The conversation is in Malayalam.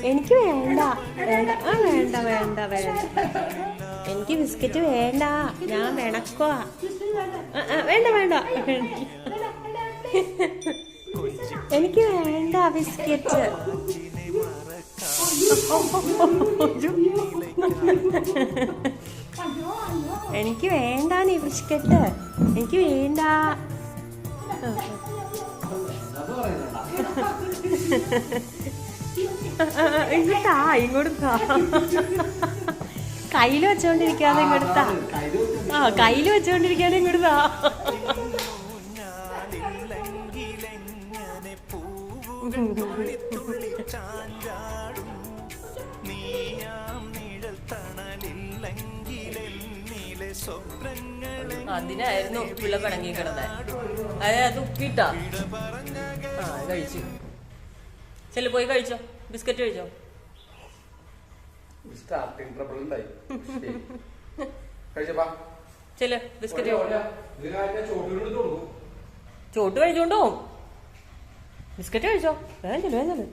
എനിക്ക് വേണ്ട വേണ്ട വേണ്ട വേണ്ട വേണ്ട, എനിക്ക് ബിസ്ക്കറ്റ് വേണ്ട, ഞാൻ വേണക്കോ. വേണ്ട വേണ്ട, എനിക്ക് വേണ്ട ബിസ്ക്കറ്റ്. എനിക്ക് വേണ്ട നീ ബിസ്ക്കറ്റ്, എനിക്ക് വേണ്ട. ഇങ്ങോട്ടാ, ഇങ്ങോട്ടാ, കയ്യിൽ വെച്ചോണ്ടിരിക്കാതെ ഇങ്ങോട്ടാ. കയ്യിൽ വെച്ചോണ്ടിരിക്കാതെ ഇങ്ങോട്ടാ. അതിനായിരുന്നു പിള്ള പിണങ്ങി കിടന്നെ. അത് ഉപ്പിട്ടാ കഴിച്ചു. ചെല്ലു പോയി കഴിച്ചോ, ബിസ്ക്കറ്റ് കഴിച്ചോ. ചെല് ബിസ്ക്കറ്റ് ചോട്ട് കഴിച്ചോണ്ടോ, ബിസ്ക്കറ്റ് കഴിച്ചോ. വേഗം ചെല്ലു, വേഗം ചെല്ലു.